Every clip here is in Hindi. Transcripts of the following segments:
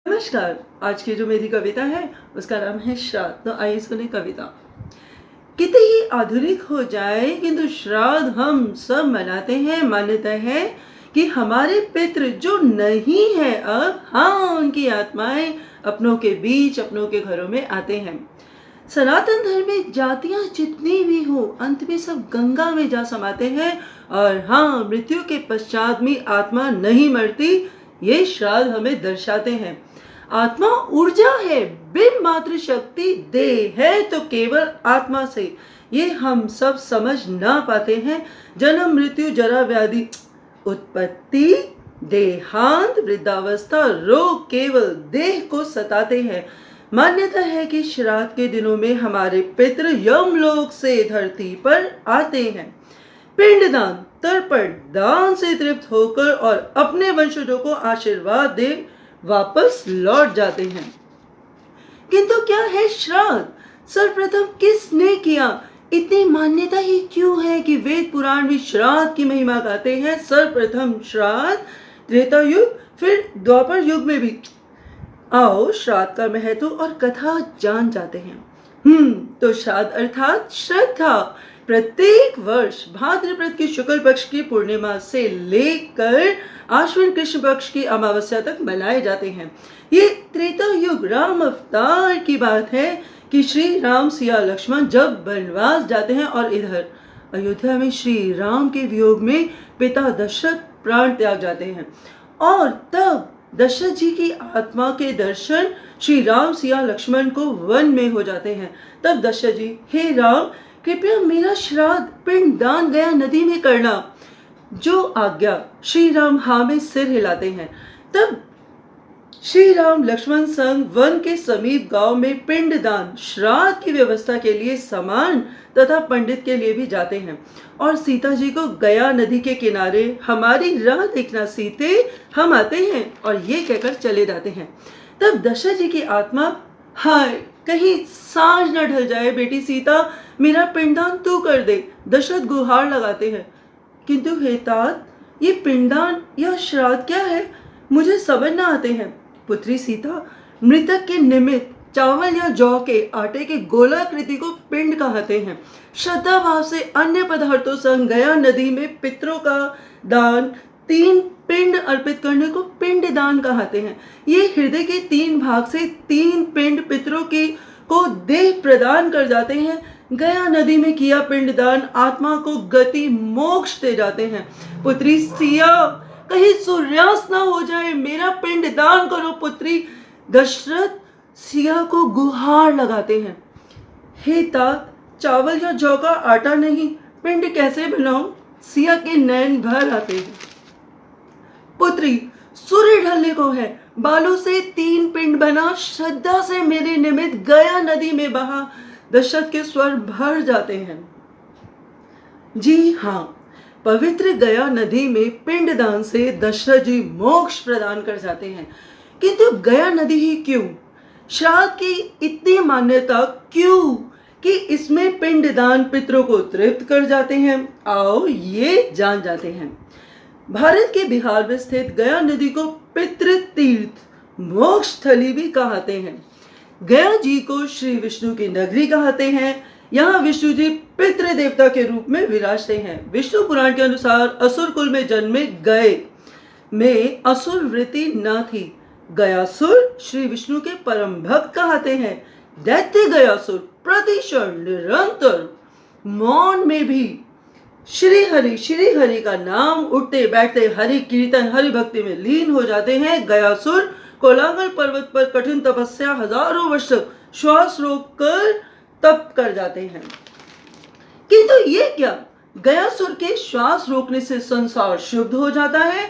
नमस्कार। आज की जो मेरी कविता है उसका नाम है श्राद्ध। तो आइए सुने कविता। कितने ही आधुनिक हो जाए किंतु श्राद्ध हम सब मनाते हैं। मान्यता है कि हमारे पितृ जो नहीं है अब, हाँ, उनकी आत्माएं अपनों के बीच, अपनों के घरों में आते हैं। सनातन धर्म में जातियां जितनी भी हो, अंत में सब गंगा में जा समाते हैं। और हाँ, मृत्यु के पश्चात भी आत्मा नहीं मरती, ये श्राद्ध हमें दर्शाते हैं। आत्मा ऊर्जा है, बिन मात्र शक्ति देह है तो केवल आत्मा से। ये हम सब समझ ना पाते हैं। जन्म मृत्यु जरा व्याधि उत्पत्ति देहांत वृद्धावस्था रोग केवल देह को सताते हैं। मान्यता है कि श्राद्ध के दिनों में हमारे पितृ यमलोक से धरती पर आते हैं। पिंडदान तर्पण दान से तृप्त होकर और अपने वंशजों को आशीर्वाद दे वापस लौट जाते हैं। किंतु क्या है श्राद्ध? सर्वप्रथम किसने किया? इतनी मान्यता ही क्यों है कि वेद पुराण भी श्राद्ध की महिमा गाते हैं। सर्वप्रथम श्राद्ध त्रेता युग, फिर द्वापर युग में भी। आओ श्राद्ध का महत्व और कथा जान जाते हैं। तो श्राद्ध अर्थात श्रद्धा प्रत्येक वर्ष भाद्रपद की शुक्ल पक्ष की पूर्णिमा से लेकर आश्विन कृष्ण पक्ष की अमावस्या तक मनाए जाते हैं। ये त्रेता युग राम अवतार की बात है कि श्री राम सिया लक्ष्मण जब वनवास जाते हैं और इधर अयोध्या में श्री राम के वियोग में पिता दशरथ प्राण त्याग जाते हैं। और तब दशरथ जी की आत्मा के दर्शन श्री राम सिया लक्ष्मण को वन में हो जाते हैं। तब दशरथ जी, हे राम, कृपया मेरा श्राद्ध पिंड दान गया नदी में करना। जो आज्ञा। श्री राम हाँ में सिर हिलाते हैं। तब श्री राम लक्ष्मण संग वन के समीप गांव में पिंड दान श्राद्ध की व्यवस्था के लिए सामान तथा पंडित के लिए भी जाते हैं। और सीता जी को गया नदी के किनारे हमारी राह देखना सीते, हम आते हैं, और ये कहकर चले जाते हैं। तब दशरथ जी की आत्मा, हाय कहीं सांझ न ढल जाए, बेटी सीता मेरा पिंडदान तू कर दे। दशरथ गुहार लगाते हैं। किंतु हे तात, ये पिंडदान या श्राद्ध क्या है, मुझे समझ न आते हैं। पुत्री सीता, मृतक के निमित्त चावल या जौ के आटे के गोलाकृति को पिंड कहते हैं। श्रद्धा भाव से अन्य पदार्थों संग गया नदी में पितरों का दान 3 पिंड अर्पित करने को पिंड दान कहते हैं। ये हृदय के 3 भाग से 3 पिंड पितरों की को देह प्रदान कर जाते हैं। गया नदी में किया पिंड दान आत्मा को गति मोक्ष दे जाते हैं। पुत्री सिया, कहीं सूर्यास्त न हो जाए, मेरा पिंड दान करो। पुत्री दशरथ सिया को गुहार लगाते हैं। हे तात, चावल या जौ का आटा नहीं, पिंड कैसे बनाऊं? सिया के नैन भर आते हैं। पुत्री, सूर्य ढलने को है, बालू से 3 पिंड बना, श्रद्धा से मेरे निमित्त गया नदी में बहा। दशरथ के स्वर भर जाते हैं। जी हाँ, पवित्र गया नदी में पिंडदान से दशरथ जी मोक्ष प्रदान कर जाते हैं। किंतु गया नदी ही क्यों? श्राद्ध की इतनी मान्यता क्यों कि इसमें पिंडदान पितरों को तृप्त कर जाते हैं? आओ ये जान जाते हैं। भारत के बिहार में स्थित गया नदी को पितृ तीर्थ मोक्ष स्थली भी कहते हैं। गया जी को श्री विष्णु की नगरी कहते हैं। यहाँ विष्णु जी पितृ देवता के रूप में विराजते हैं। विष्णु पुराण के अनुसार असुर कुल में जन्मे गए में असुर वृत्ति न थी। गयासुर श्री विष्णु के परम भक्त कहते हैं। दैत्य गयासुर प्रतिक्षण निरंतर मौन में भी श्री हरि का नाम उठते बैठते हरि कीर्तन हरि भक्ति में लीन हो जाते हैं। गयासुर कोलांगल पर्वत पर कठिन तपस्या हजारों वर्ष श्वास रोक कर तप कर जाते हैं। किंतु ये क्या, गयासुर के श्वास रोकने से संसार शुद्ध हो जाता है?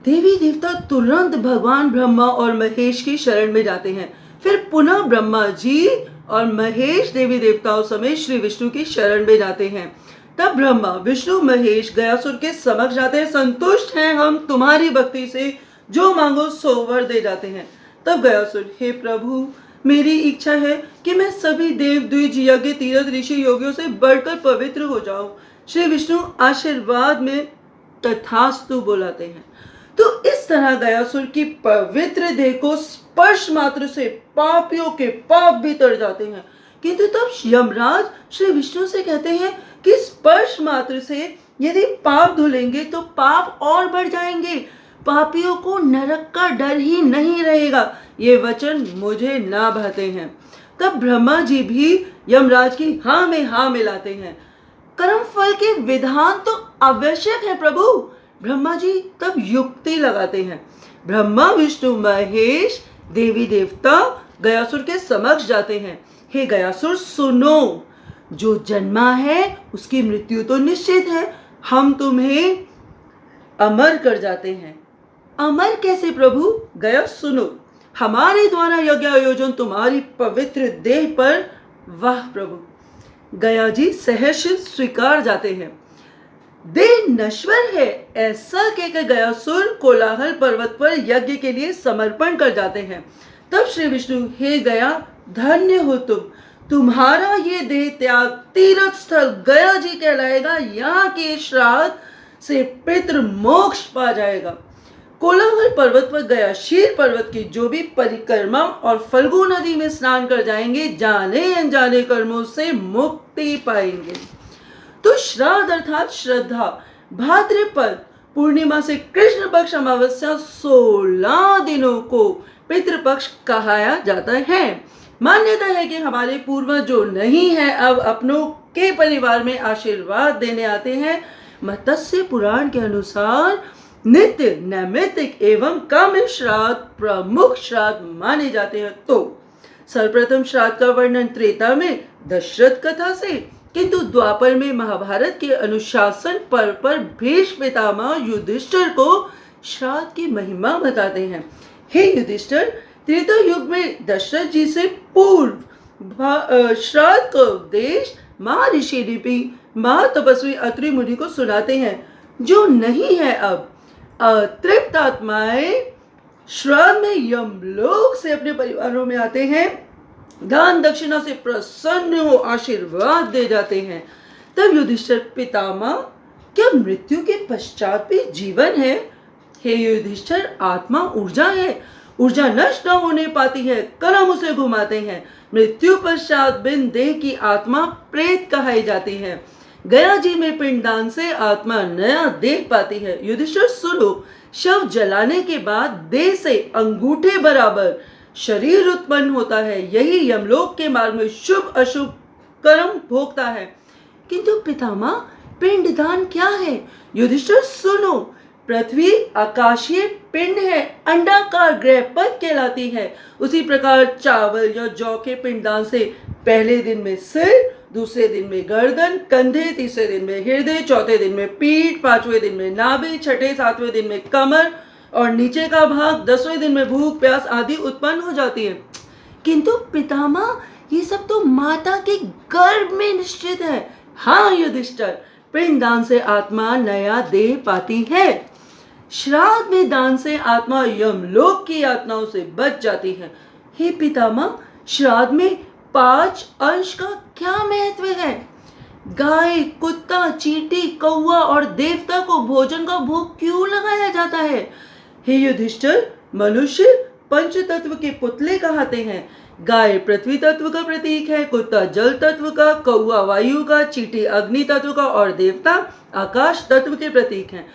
देवी देवता तुरंत भगवान ब्रह्मा और महेश की शरण में जाते हैं। फिर पुनः ब्रह्मा जी और महेश देवी देवताओं समेत श्री विष्णु की शरण में जाते हैं। तब ब्रह्मा विष्णु महेश गयासुर के समक्ष जाते हैं। संतुष्ट हैं हम तुम्हारी भक्ति से, जो मांगो सो वर दे जाते हैं। तब गयासुर, हे प्रभु, मेरी इच्छा है कि मैं सभी देव द्विज यज्ञ तीर्थ ऋषि योगियों से बढ़कर पवित्र हो जाऊं। श्री विष्णु आशीर्वाद में तथास्तु बुलाते हैं। तो इस तरह गयासुर की पवित्र देह को स्पर्श मात्र से पापियों के पाप भी तर जाते हैं। किंतु तब यमराज श्री विष्णु से कहते हैं कि स्पर्श मात्र से यदि पाप धुलेंगे तो पाप और बढ़ जाएंगे, पापियों को नरक का डर ही नहीं रहेगा। ये वचन मुझे ना भाते हैं। तब ब्रह्मा जी भी यमराज की हाँ में हाँ मिलाते हैं। कर्म फल के विधान तो आवश्यक है प्रभु। ब्रह्मा जी तब युक्ति लगाते हैं। ब्रह्मा विष्णु महेश देवी देवता गयासुर के समक्ष जाते हैं। हे गयासुर सुनो, जो जन्मा है उसकी मृत्यु तो निश्चित है। हम तुम्हें अमर कर जाते हैं। अमर कैसे प्रभु? गया सुनो, हमारे द्वारा यज्ञ आयोजन तुम्हारी पवित्र देह पर। वाह प्रभु। गया जी सहर्ष स्वीकार जाते हैं। देह नश्वर है ऐसा कहकर गयासुर कोलाहल पर्वत पर यज्ञ के लिए समर्पण कर जाते हैं। तब श्री विष्णु, हे गया धन्य हो तुम, तुम्हारा ये देह त्याग तीर्थ स्थल गया जी कहलाएगा। यहाँ के श्राद्ध से पितृ मोक्ष पा जाएगा। कोलाहल पर्वत पर गया शीर पर्वत की जो भी परिक्रमा और फल्गु नदी में स्नान कर जाएंगे, जाने अनजाने कर्मों से मुक्ति पाएंगे। तो श्राद्ध अर्थात श्रद्धा भाद्रपद पूर्णिमा से कृष्ण पक्ष अमावस्या 16 दिनों को पितृपक्ष कहाया जाता है। मान्यता है कि हमारे पूर्वज जो नहीं है अब अपनों के परिवार में आशीर्वाद देने आते हैं। मत्स्य पुराण के अनुसार नित्य नैमित्तिक एवं काम्य श्राद्ध प्रमुख श्राद्ध माने जाते हैं। तो सर्वप्रथम श्राद्ध का वर्णन त्रेता में दशरथ कथा से, किंतु द्वापर में महाभारत के अनुशासन पर्व पर भीष्म पितामह युधिष्ठिर को श्राद्ध की महिमा बताते हैं। हे युधिष्ठिर, त्रेता युग में दशरथ जी से पूर्व श्राद्ध का उपदेश महर्षि ऋषि महातपस्वी अत्रि मुनि को सुनाते हैं। जो नहीं है अब अतृप्त आत्माएं श्राद्ध में यमलोक से अपने परिवारों में आते हैं, दान दक्षिणा से प्रसन्न हो आशीर्वाद दे जाते हैं। तब युधिष्ठिर, पितामह क्या मृत्यु के पश्चात भी जीवन है? हे युधिष्ठिर, आत्मा ऊर्जा है, ऊर्जा नष्ट न होने पाती है, कर्म उसे घुमाते हैं। मृत्यु पश्चात बिन देह की आत्मा प्रेत कहाई जाती है। गया जी में पिंडदान से आत्मा नया देह पाती है। युधिष्ठिर सुनो, शव जलाने के बाद देह से अंगूठे बराबर शरीर उत्पन्न होता है। यही यमलोक के मार्ग में शुभ अशुभ कर्म भोगता है। किंतु पितामह, पिंडदान क्या है? युधिष्ठिर सुनो, पृथ्वी आकाशीय पिंड है, अंडाकार गृहपथ कहलाती है। उसी प्रकार चावल या जौ के पिंडदान से पहले दिन में सिर, दूसरे दिन में गर्दन, कंधे, तीसरे दिन में हृदय, चौथे दिन में पीठ, पांचवें दिन में नाभि, छठे सातवें दिन में कमर और नीचे का भाग, 10वें दिन में भूख प्यास आदि उत्पन्न हो जाती है। किंतु पितामह, ये सब तो माता के गर्भ में निश्चित है। हाँ युधिष्ठिर, पिंडदान से आत्मा नया देह पाती है। श्राद्ध में दान से आत्मा यमलोक की यातनाओं से बच जाती है। हे पितामह, श्राद्ध में 5 अंश का क्या महत्व है? गाय, कुत्ता, चींटी, कौवा और देवता को भोजन का भोग क्यों लगाया जाता है? हे युधिष्ठिर, मनुष्य पंच तत्व के पुतले कहते हैं। गाय पृथ्वी तत्व का प्रतीक है, कुत्ता जल तत्व का, कौवा वायु का, चींटी अग्नि तत्व का और देवता आकाश तत्व के प्रतीक हैं।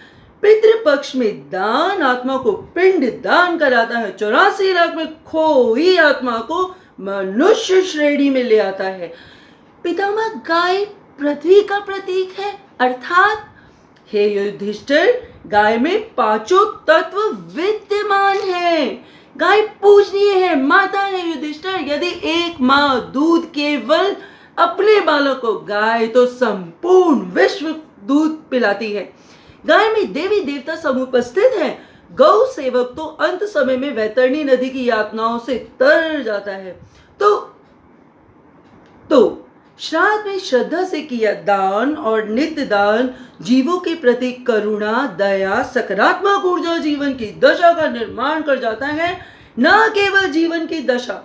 पितृपक्ष में दान आत्मा को पिंड दान कराता है। 84 लाख में खोई आत्मा को मनुष्य श्रेणी में ले आता है। पितामह, गाय पृथ्वी का प्रतीक है अर्थात? हे युधिष्ठिर, गाय में 5 तत्व विद्यमान है। गाय पूजनीय है, माता है युधिष्ठिर। यदि एक माँ दूध केवल अपने बालक को, गाय तो संपूर्ण विश्व दूध पिलाती है। गाय में देवी देवता समुपस्थित है। गौ सेवक तो अंत समय में वैतरणी नदी की यातनाओं से तर जाता है। तो श्राद्ध में श्रद्धा से किया दान और नित्य दान जीवों के प्रति करुणा, दया, सकारात्मक ऊर्जा जीवन की दशा का निर्माण कर जाता है। न केवल जीवन की दशा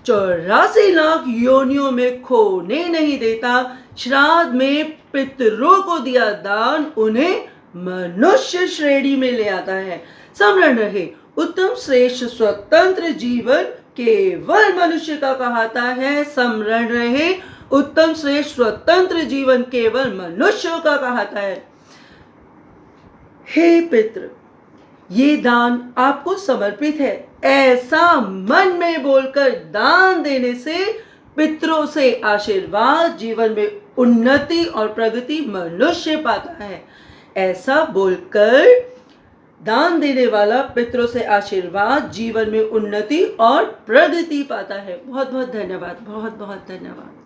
84 लाख योनियों में खोने नहीं देता। श्राद्ध में पितरों को दिया दान उन्हें मनुष्य श्रेणी में ले आता है। स्मरण रहे, उत्तम श्रेष्ठ स्वतंत्र जीवन केवल मनुष्य का कहता है। स्मरण रहे, उत्तम श्रेष्ठ स्वतंत्र जीवन केवल मनुष्यों का कहता है। हे पितृ, ये दान आपको समर्पित है, ऐसा मन में बोलकर दान देने से पितरों से आशीर्वाद, जीवन में उन्नति और प्रगति मनुष्य पाता है। ऐसा बोलकर दान देने वाला पितरों से आशीर्वाद, जीवन में उन्नति और प्रगति पाता है। बहुत बहुत धन्यवाद, बहुत बहुत धन्यवाद।